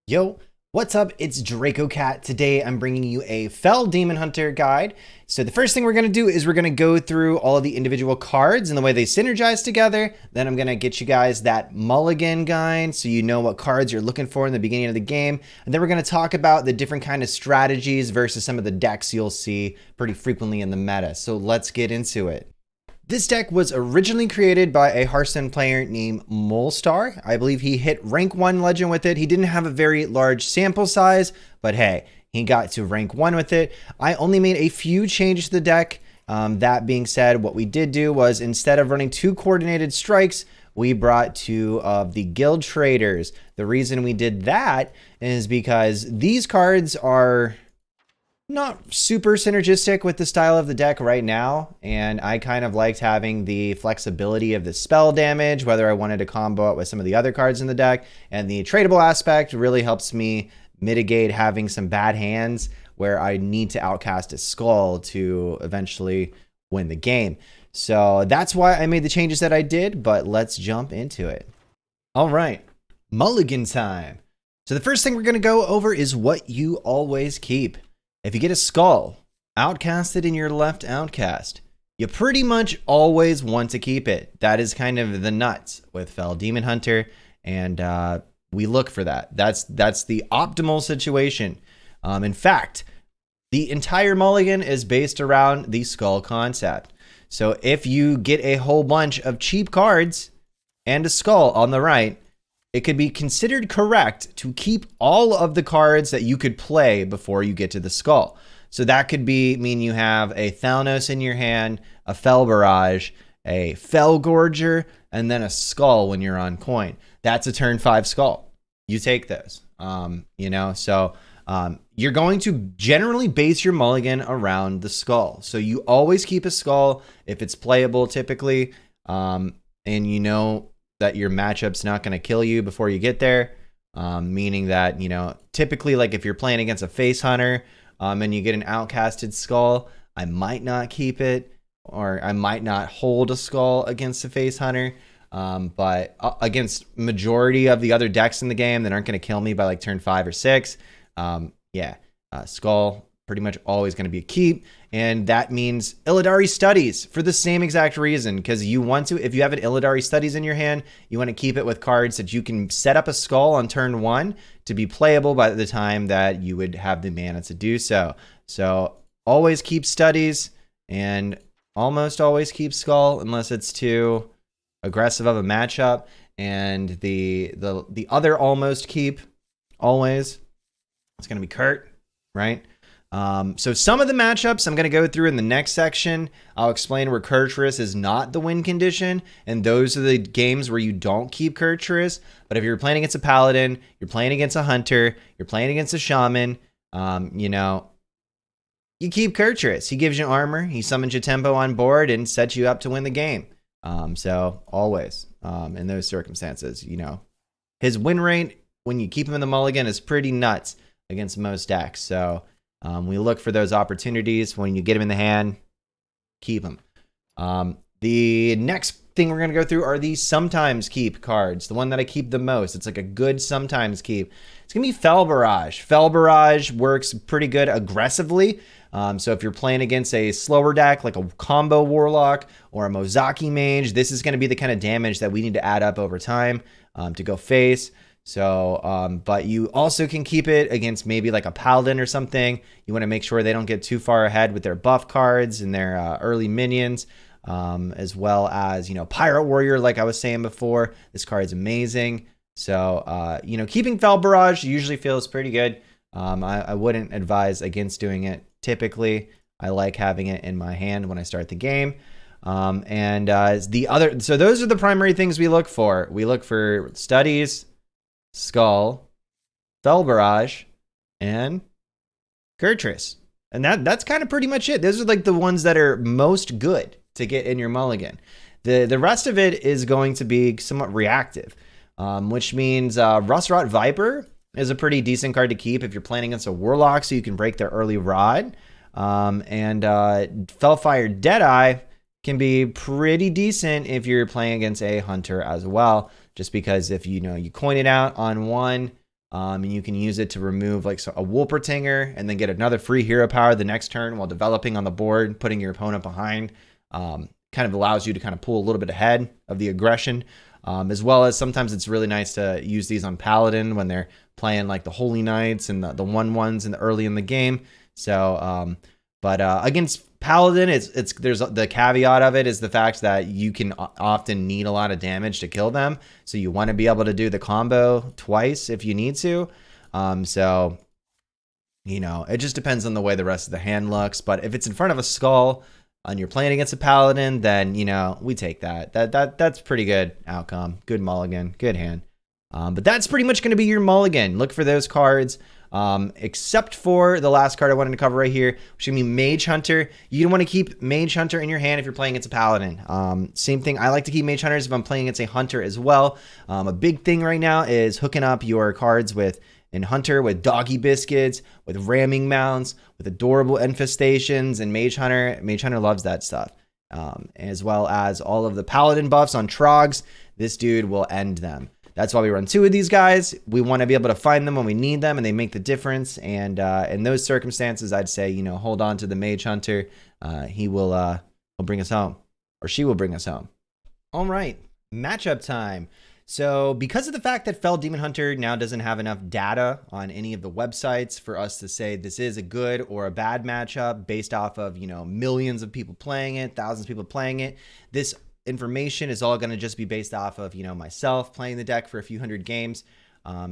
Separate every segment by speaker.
Speaker 1: Yo, what's up? It's DracoCat. Today I'm bringing you a Fel Demon Hunter guide. So the first thing we're going to do is we're going to go through all of the individual cards and the way they synergize together. Then I'm going to get you guys that Mulligan guide so you know what cards you're looking for in the beginning of the game. And then we're going to talk about the different kind of strategies versus some of the decks you'll see pretty frequently in the meta. So let's get into it. This deck was originally created by a Hearthstone player named Molestar. I believe he hit rank 1 legend with it. He didn't have a very large sample size, but hey, he got to rank 1 with it. I only made a few changes to the deck. That being said, what we did do was instead of running 2 coordinated strikes, we brought 2 of the guild traders. The reason we did that is because these cards are not super synergistic with the style of the deck right now, and I kind of liked having the flexibility of the spell damage, whether I wanted to combo it with some of the other cards in the deck, and the tradable aspect really helps me mitigate having some bad hands where I need to outcast a skull to eventually win the game. So that's why I made the changes that I did, but let's jump into it. All right, Mulligan time. So the first thing we're going to go over is what you always keep. If you get a skull, outcast it in your left outcast. You pretty much always want to keep it. That is kind of the nuts with Fel Demon Hunter, and we look for that. That's the optimal situation. In fact, the entire mulligan is based around the skull concept. So if you get a whole bunch of cheap cards and a skull on the right, it could be considered correct to keep all of the cards that you could play before you get to the skull. So that could mean you have a Thalnos in your hand, a Fel Barrage, a Felgorger, and then a skull when you're on coin. That's a turn 5 skull. You take those. You're going to generally base your mulligan around the skull. So you always keep a skull if it's playable typically, and you know that your matchup's not going to kill you before you get there, meaning that, typically, like if you're playing against a face hunter and you get an outcasted skull, I might not keep it, or I might not hold a skull against a face hunter, but against majority of the other decks in the game that aren't going to kill me by like turn 5 or 6, skull pretty much always going to be a keep. And that means Illidari Studies for the same exact reason, because you want to, if you have an Illidari Studies in your hand, you want to keep it with cards that you can set up a skull on turn 1 to be playable by the time that you would have the mana to do so. So always keep Studies and almost always keep skull unless it's too aggressive of a matchup. And the other almost keep always, it's going to be Kurt, right? So some of the matchups I'm going to go through in the next section. I'll explain where Kurtrus is not the win condition, and those are the games where you don't keep Kurtrus. But if you're playing against a paladin, you're playing against a hunter, you're playing against a shaman, you keep Kurtrus. He gives you armor, he summons your tempo on board, and sets you up to win the game. So always, in those circumstances, his win rate when you keep him in the mulligan is pretty nuts against most decks. So we look for those opportunities. When you get him in the hand, keep him. The next thing we're going to go through are the sometimes keep cards. The one that I keep the most. It's like a good sometimes keep. It's going to be Fel Barrage. Fel Barrage works pretty good aggressively. So if you're playing against a slower deck, like a combo warlock or a Mozaki mage, this is going to be the kind of damage that we need to add up over time to go face. So, but you also can keep it against maybe like a paladin or something. You want to make sure they don't get too far ahead with their buff cards and their early minions, as well as, Pirate Warrior, like I was saying before. This card is amazing. So, keeping Fel Barrage usually feels pretty good. I wouldn't advise against doing it. Typically, I like having it in my hand when I start the game. So those are the primary things we look for. We look for Studies, Skull, Fel Barrage, and Kurtrus. And that's kind of pretty much it. Those are like the ones that are most good to get in your mulligan. The rest of it is going to be somewhat reactive, which means Rustrot Viper is a pretty decent card to keep if you're playing against a warlock, so you can break their early rod. Felfire Deadeye can be pretty decent if you're playing against a hunter as well, just because if you coin it out on one And you can use it to remove like a Wolpertinger and then get another free hero power the next turn while developing on the board, putting your opponent behind. Kind of allows you to kind of pull a little bit ahead of the aggression. As well as sometimes it's really nice to use these on Paladin when they're playing like the Holy Knights and the 1/1s in the early in the game. So, but against Paladin, there's the caveat of it is the fact that you can often need a lot of damage to kill them. So you want to be able to do the combo twice if you need to. So, you know, it just depends on the way the rest of the hand looks. But if it's in front of a skull and you're playing against a Paladin, then, you know, we take that. That's pretty good outcome. Good mulligan, good hand. But that's pretty much going to be your mulligan. Look for those cards. Except for the last card I wanted to cover right here, which is going to be Magehunter. You don't want to keep Magehunter in your hand if you're playing against a Paladin. Same thing. I like to keep Magehunters if I'm playing against a Hunter as well. A big thing right now is hooking up your cards with in Hunter with Doggy Biscuits, with Ramming Mounts, with Adorable Infestations, and Magehunter. Magehunter loves that stuff. As well as all of the Paladin buffs on Trogs. This dude will end them. That's why we run 2 of these guys. We want to be able to find them when we need them, and they make the difference. And in those circumstances, I'd say, you know, hold on to the Magehunter. He'll bring us home, or she will bring us home. All right, matchup time. So because of the fact that Fel Demon Hunter now doesn't have enough data on any of the websites for us to say this is a good or a bad matchup based off of, you know, millions of people playing it, thousands of people playing it, this information is all going to just be based off of, you know, myself playing the deck for a few hundred games.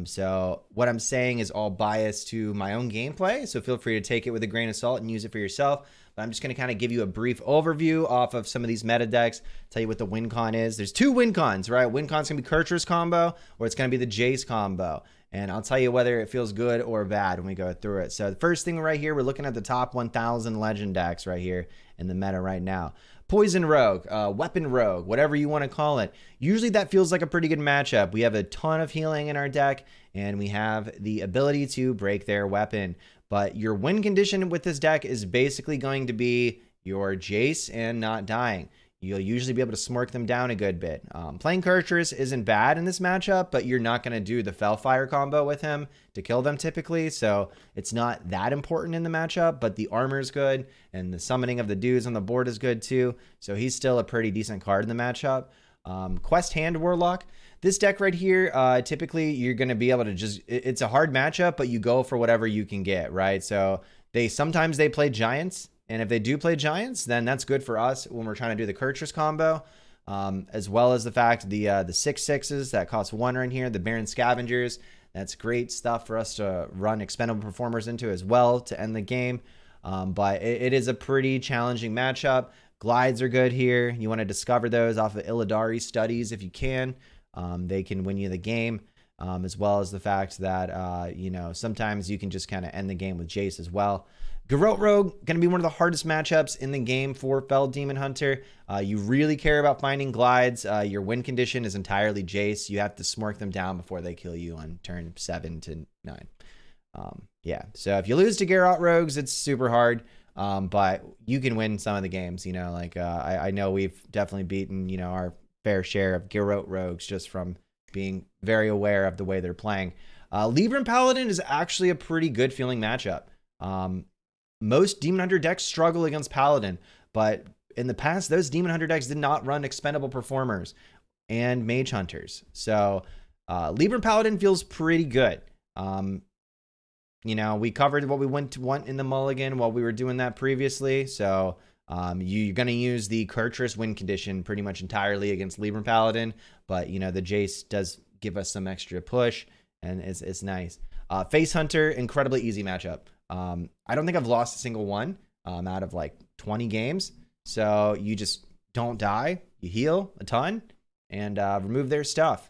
Speaker 1: So what I'm saying is all biased to my own gameplay. So feel free to take it with a grain of salt and use it for yourself. But I'm just going to kind of give you a brief overview off of some of these meta decks, tell you what the win con is. There's 2 win cons, right? Win con's going to be Kurtrus combo, or it's going to be the Jace combo. And I'll tell you whether it feels good or bad when we go through it. So the first thing right here, we're looking at the top 1,000 legend decks right here in the meta right now. Poison Rogue, Weapon Rogue, whatever you want to call it. Usually that feels like a pretty good matchup. We have a ton of healing in our deck, and we have the ability to break their weapon. But your win condition with this deck is basically going to be your Jace and not dying. You'll usually be able to smork them down a good bit. Playing Kurtrus isn't bad in this matchup, but you're not going to do the Felfire combo with him to kill them typically, so it's not that important in the matchup, but the armor's good, and the summoning of the dudes on the board is good too, so he's still a pretty decent card in the matchup. Quest Hand Warlock. This deck right here, typically you're going to be able to just, it's a hard matchup, but you go for whatever you can get, right? So sometimes they play Giants, and if they do play Giants, then that's good for us when we're trying to do the Kurtrus combo, as well as the fact the 6/6s that cost 1 right here, the Baron Scavengers. That's great stuff for us to run Expendable Performers into as well to end the game. But it is a pretty challenging matchup. Glides are good here. You want to discover those off of Illidari Studies if you can. They can win you the game, as well as the fact that, you know, sometimes you can just kind of end the game with Jace as well. Garrote Rogue, going to be one of the hardest matchups in the game for Fel Demon Hunter. You really care about finding glides. Your win condition is entirely Jace. You have to smork them down before they kill you on turn 7 to 9. Yeah, so if you lose to Garrote Rogues, it's super hard, but you can win some of the games. You know, like I know we've definitely beaten, you know, our fair share of Garrote Rogues just from being very aware of the way they're playing. Libram Paladin is actually a pretty good feeling matchup. Most Demon Hunter decks struggle against Paladin, but in the past, those Demon Hunter decks did not run Expendable Performers and Mage Hunters. So Libram Paladin feels pretty good. You know, we covered what we want in the mulligan while we were doing that previously. So you're going to use the Kurtrus win condition pretty much entirely against Libram Paladin, but, you know, the Jace does give us some extra push, and it's nice. Face Hunter, incredibly easy matchup. I don't think I've lost a single one out of like 20 games. So you just don't die. You heal a ton and remove their stuff.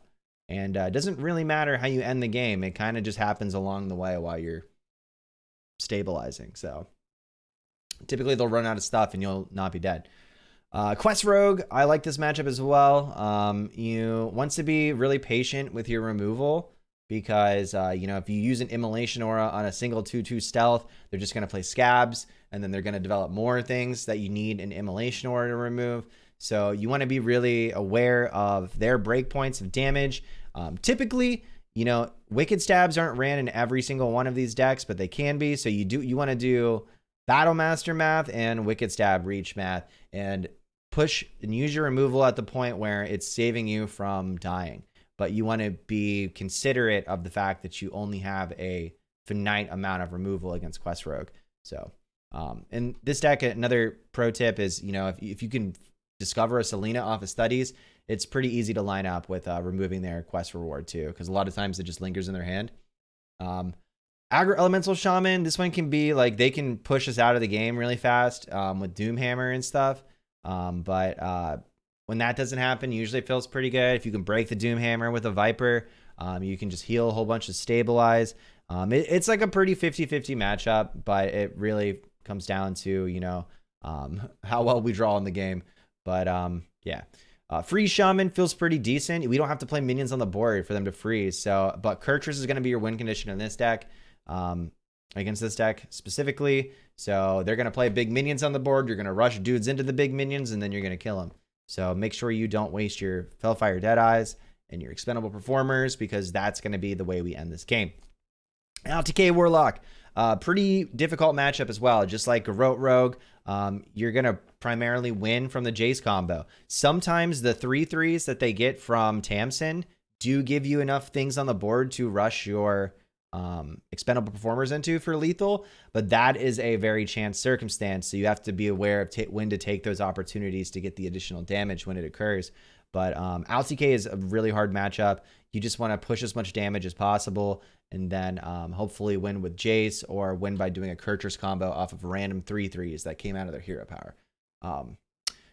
Speaker 1: And it doesn't really matter how you end the game. It kind of just happens along the way while you're stabilizing. So typically they'll run out of stuff and you'll not be dead. Quest Rogue, I like this matchup as well. You want to be really patient with your removal, because, you know, if you use an Immolation Aura on a single 2/2 stealth, they're just going to play Scabs, and then they're going to develop more things that you need an Immolation Aura to remove. So you want to be really aware of their breakpoints of damage. Typically, you know, Wicked Stabs aren't ran in every single one of these decks, but they can be. So you want to do Battle Master math and Wicked Stab Reach math and push and use your removal at the point where it's saving you from dying. But you want to be considerate of the fact that you only have a finite amount of removal against Quest Rogue. So, in this deck, another pro tip is, you know, if you can discover a Selena off of Studies, it's pretty easy to line up with removing their quest reward too, because a lot of times it just lingers in their hand. Aggro Elemental Shaman, this one can be like, they can push us out of the game really fast with Doomhammer and stuff. But when that doesn't happen, usually it feels pretty good. If you can break the Doomhammer with a Viper, you can just heal a whole bunch of Stabilize. It's like a pretty 50-50 matchup, but it really comes down to, you know, how well we draw in the game. But yeah. Freeze Shaman feels pretty decent. We don't have to play minions on the board for them to freeze. So, but Kurtrus is going to be your win condition in this deck, against this deck specifically. So they're going to play big minions on the board. You're going to rush dudes into the big minions, and then you're going to kill them. So make sure you don't waste your Felfire Deadeyes and your Expendable Performers, because that's going to be the way we end this game. Now, TK Warlock. Pretty difficult matchup as well. Just like Garrote Rogue, you're going to primarily win from the Jace combo. Sometimes the 3/3s that they get from Tamsin do give you enough things on the board to rush your Expendable Performers into for lethal, but that is a very chance circumstance, so you have to be aware of when to take those opportunities to get the additional damage when it occurs. But AlTK is a really hard matchup. You just want to push as much damage as possible, and then hopefully win with Jace, or win by doing a Kurtrus combo off of random 3/3s that came out of their hero power.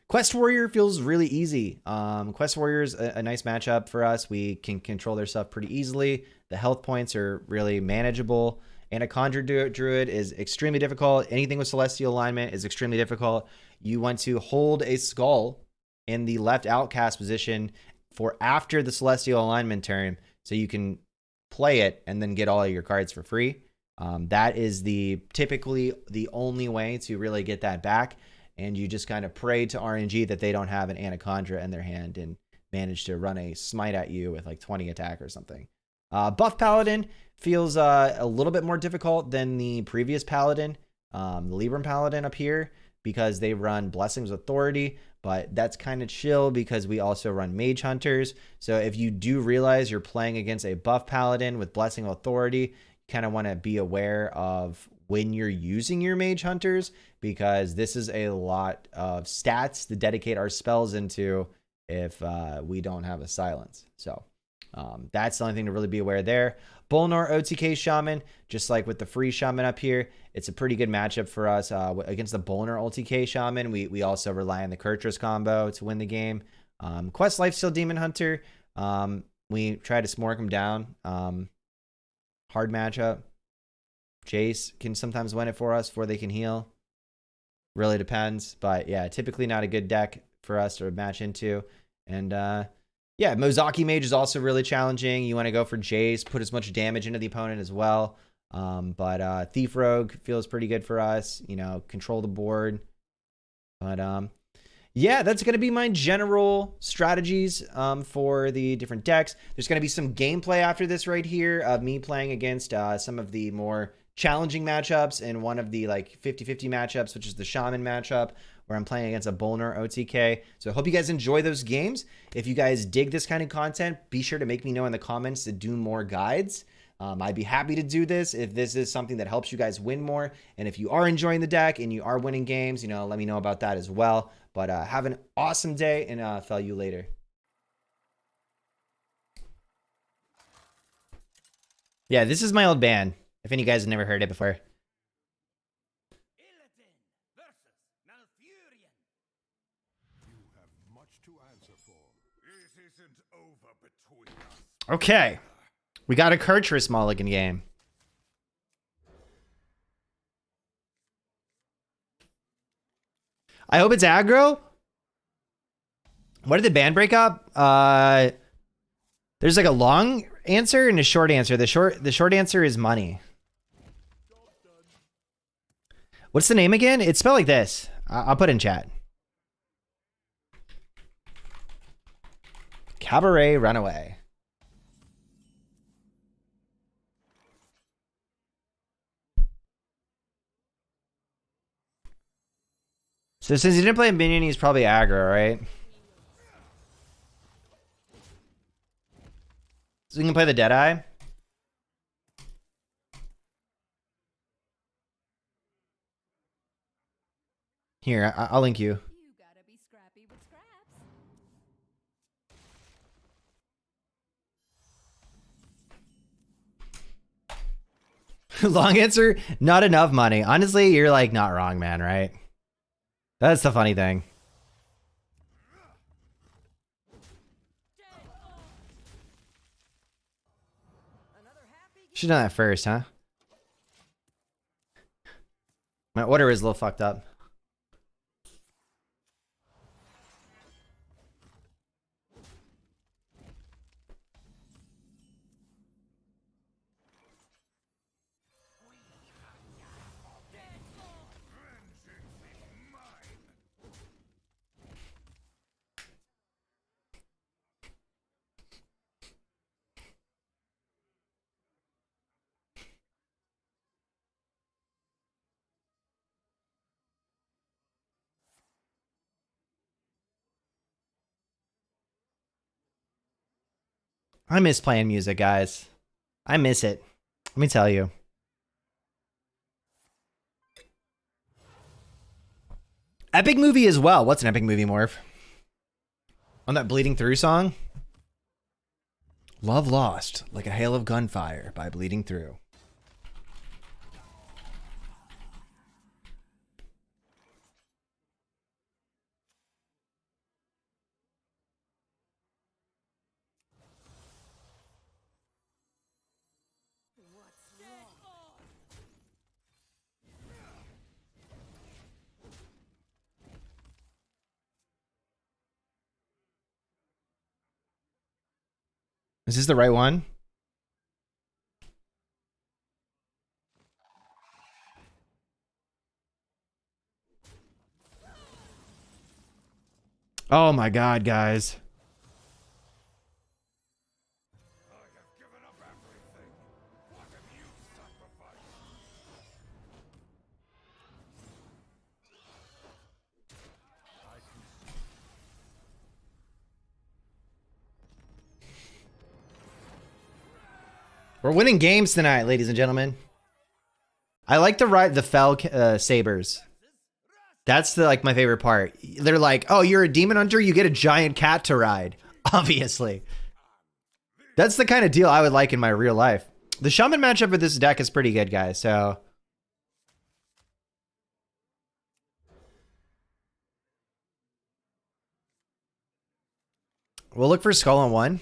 Speaker 1: Quest Warrior feels really easy. Quest Warrior is a nice matchup for us. We can control their stuff pretty easily. The health points are really manageable. And a Conjure Druid is extremely difficult. Anything with Celestial Alignment is extremely difficult. You want to hold a Skull in the left outcast position for after the Celestial Alignment turn, so you can play it and then get all of your cards for free. That is typically the only way to really get that back. And you just kind of pray to RNG that they don't have an Anacondra in their hand and manage to run a smite at you with like 20 attack or something. Buff Paladin feels a little bit more difficult than the previous Paladin, the Libram Paladin up here, because they run Blessings of Authority, but that's kind of chill because we also run Magehunters. So if you do realize you're playing against a buff Paladin with Blessing of Authority, you kind of want to be aware of when you're using your Magehunters, because this is a lot of stats to dedicate our spells into if we don't have a silence. So that's the only thing to really be aware there. Bolnar OTK Shaman, just like with the free Shaman up here, it's a pretty good matchup for us. Against the Bolnar OTK Shaman, we also rely on the Kurtrus combo to win the game. Quest Lifesteal Demon Hunter, we try to smork him down. Hard matchup. Jace can sometimes win it for us before they can heal. Really depends. But yeah, typically not a good deck for us to match into. And yeah, Mozaki Mage is also really challenging. You want to go for Jace, put as much damage into the opponent as well. But Thief Rogue feels pretty good for us. You know, control the board. But yeah, that's going to be my general strategies for the different decks. There's going to be some gameplay after this right here of me playing against some of the more challenging matchups, and one of the like 50-50 matchups, which is the Shaman matchup, where I'm playing against a Bolnar OTK. So I hope you guys enjoy those games. If you guys dig this kind of content, be sure to make me know in the comments to do more guides. I'd be happy to do this if this is something that helps you guys win more. And if you are enjoying the deck and you are winning games, you know, let me know about that as well. But have an awesome day, and Fel you later. Yeah, this is my old band, if any of you guys have never heard it before. Okay, we got a Kurtrus Mulligan game. I hope it's aggro. What did the band break up? There's like a long answer and a short answer. The short answer is money. What's the name again? It's spelled like this. I'll put it in chat. Cabaret Runaway. So since he didn't play a minion, he's probably aggro, right? So we can play the Deadeye. Here, I'll link you.
Speaker 2: You gotta be scrappy with scraps.
Speaker 1: Long answer, not enough money. Honestly, you're like not wrong, man, right? That's the funny thing. Should've done that first, huh? My order is a little fucked up. I miss playing music, guys. I miss it. Let me tell you. Epic movie as well. What's an epic movie, Morph? On that Bleeding Through song? Love Lost, like a hail of gunfire by Bleeding Through. Is this the right one? Oh my god, guys. We're winning games tonight, ladies and gentlemen. I like to ride the Fel sabers. That's the, like my favorite part. They're like, oh, you're a demon hunter, you get a giant cat to ride. Obviously. That's the kind of deal I would like in my real life. The shaman matchup with this deck is pretty good, guys, so. We'll look for Skull on 1.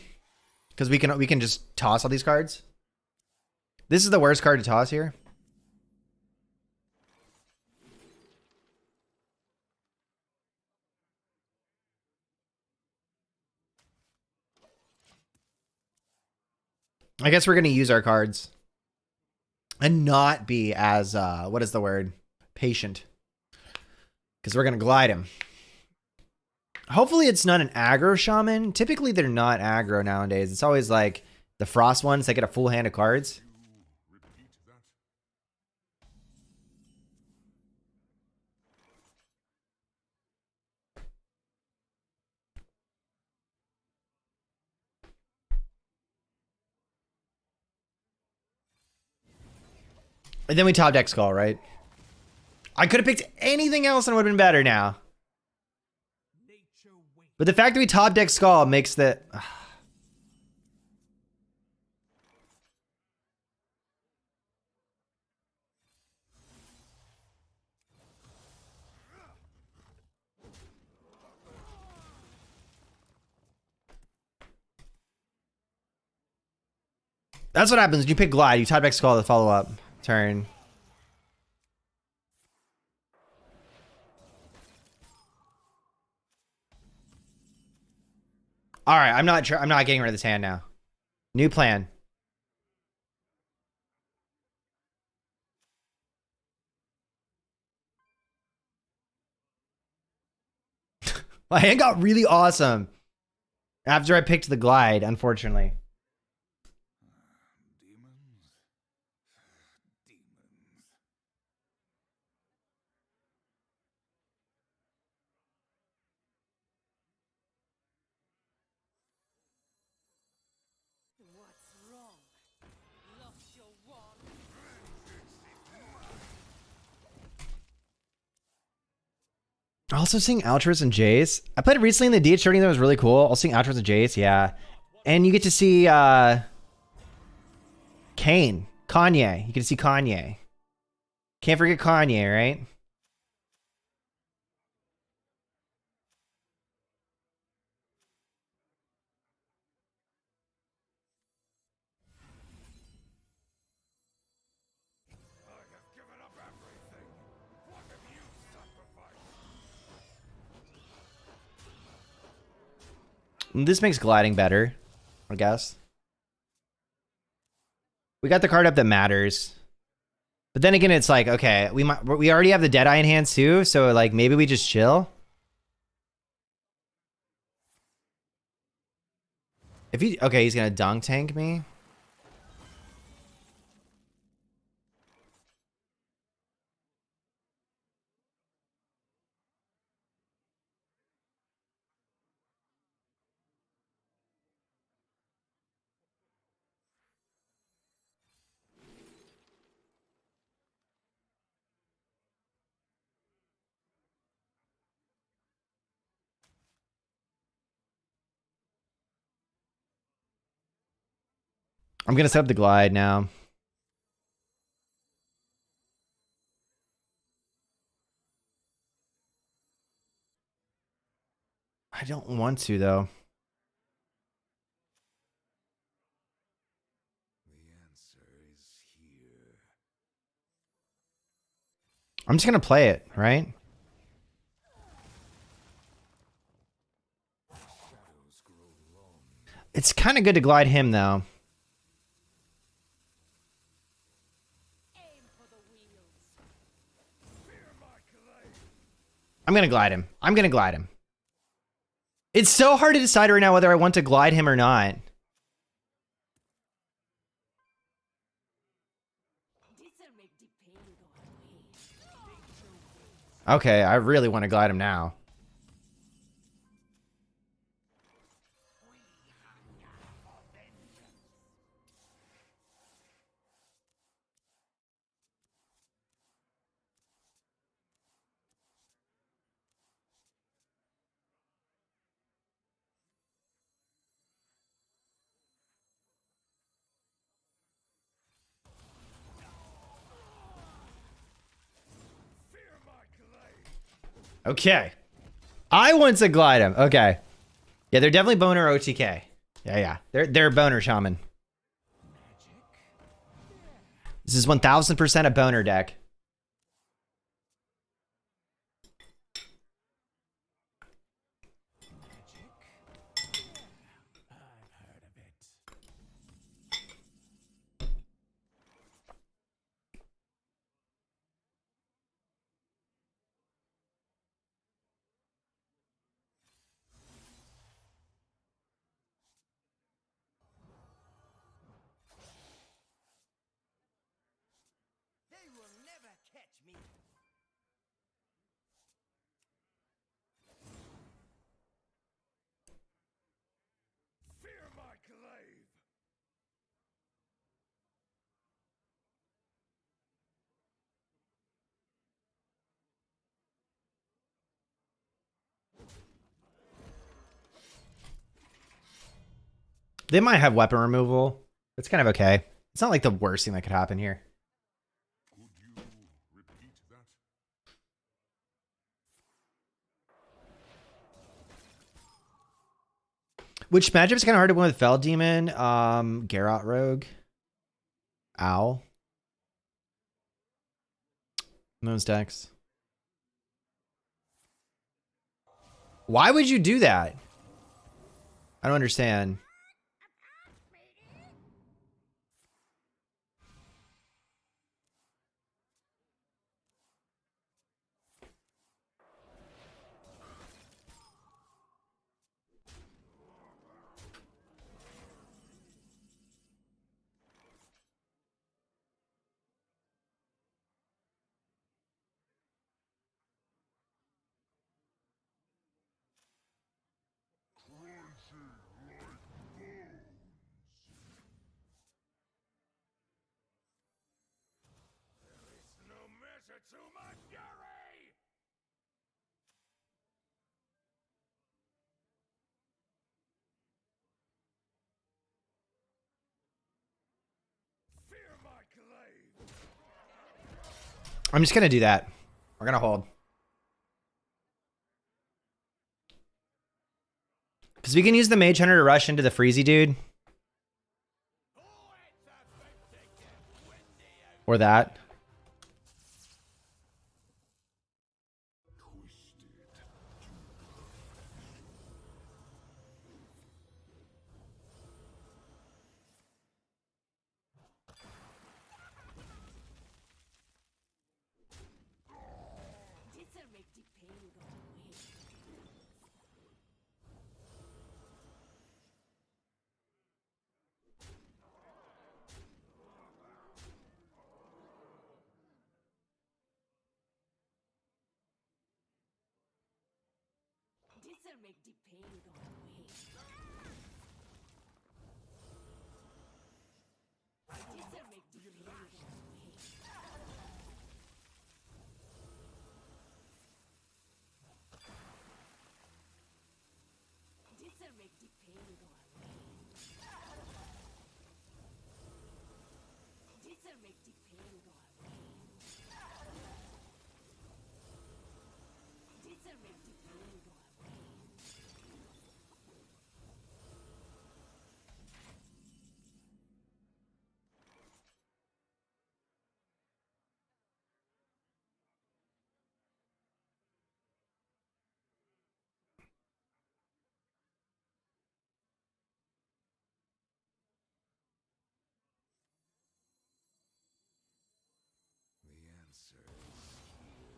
Speaker 1: Because we can just toss all these cards. This is the worst card to toss here. I guess we're going to use our cards. And not be as, what is the word? Patient. Because we're going to glide him. Hopefully it's not an aggro shaman. Typically they're not aggro nowadays. It's always like the frost ones that get a full hand of cards. And then we top deck Skull, right? I could have picked anything else and it would have been better now. But the fact that we top deck Skull makes the... That's what happens when you pick Glide. You top deck Skull to follow up turn. All right, I'm not getting rid of this hand now. New plan. My hand got really awesome after I picked the Glide, unfortunately. Also seeing Alterac and Jace. I played it recently in the DH tourney that was really cool. Also seeing Alterac and Jace, yeah. And you get to see Kanye. You get to see Kanye. Can't forget Kanye, right? This makes gliding better, I guess. We got the card up that matters. But then again, it's like, okay, we already have the Deadeye in hand too, so like maybe we just chill. If he, okay, he's gonna dunk tank me. I'm gonna set up the glide now. I don't want to though. I'm just gonna play it, right? It's kind of good to glide him though. I'm gonna glide him. I'm gonna glide him. It's so hard to decide right now whether I want to glide him or not. Okay, I really want to glide him now. Okay. I want to glide him. Okay. Yeah, they're definitely boner OTK. Yeah. They're boner shaman. This is 1000% a boner deck. They might have weapon removal. It's kind of okay. It's not like the worst thing that could happen here. Which matchup's kind of hard to win with Fel Demon, Garrot Rogue, Owl. Those decks. Why would you do that? I don't understand. I'm just gonna do that. We're gonna hold. Because we can use the Magehunter to rush into the Freezy dude. Or that.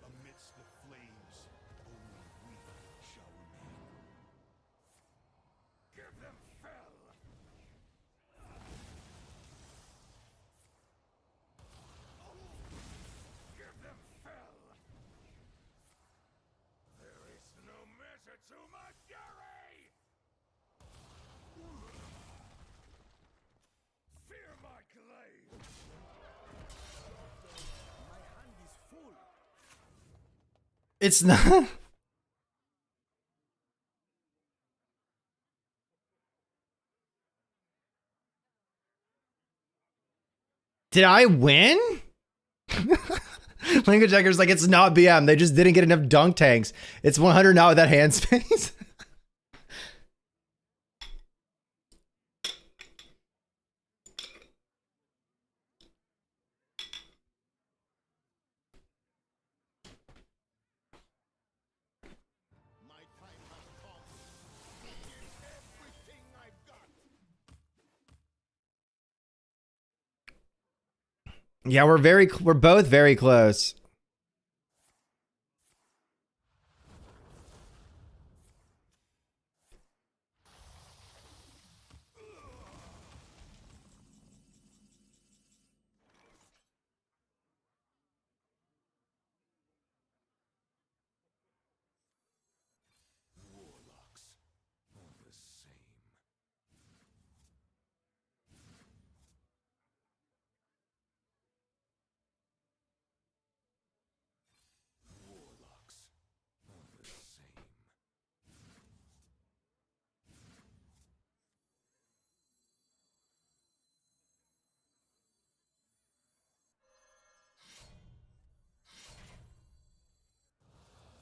Speaker 3: Amidst the flames, only we shall remain. Give them Fel! Give them Fel! There is no measure to my fury! Fear my glaive! My hand is full.
Speaker 1: It's not. Did I win? Language checker's like, it's not BM. They just didn't get enough dunk tanks. It's 100 now with that hand space.
Speaker 3: My time has come. Give everything I've got.
Speaker 1: Yeah, we're both very close.
Speaker 3: Warlocks are the same. Warlocks are the same.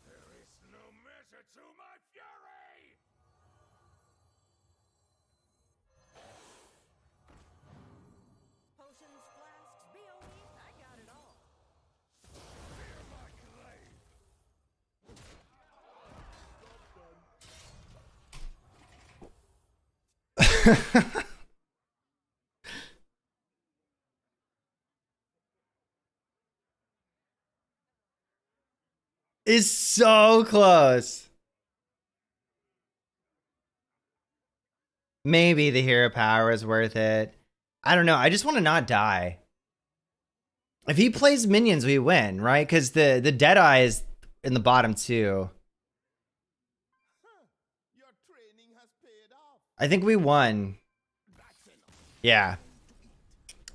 Speaker 3: There is no measure to my fury!
Speaker 2: Potions, flasks, BOE, I got it all.
Speaker 3: Fear my glaive!
Speaker 1: Is so close. Maybe the hero power is worth it. I don't know. I just want to not die. If he plays minions, we win, right? Because the Deadeye is in the bottom too.
Speaker 3: Your training has paid off.
Speaker 1: I think we won.
Speaker 3: That's enough.
Speaker 1: Yeah.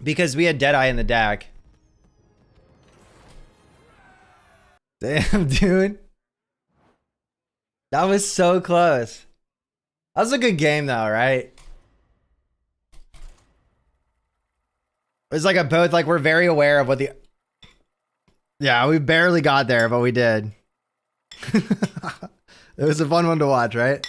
Speaker 1: Because we had Deadeye in the deck. Damn, dude. That was so close. That was a good game though, right? It was like a both, like we're very aware of what the Yeah, we barely got there, but we did. It was a fun one to watch, right?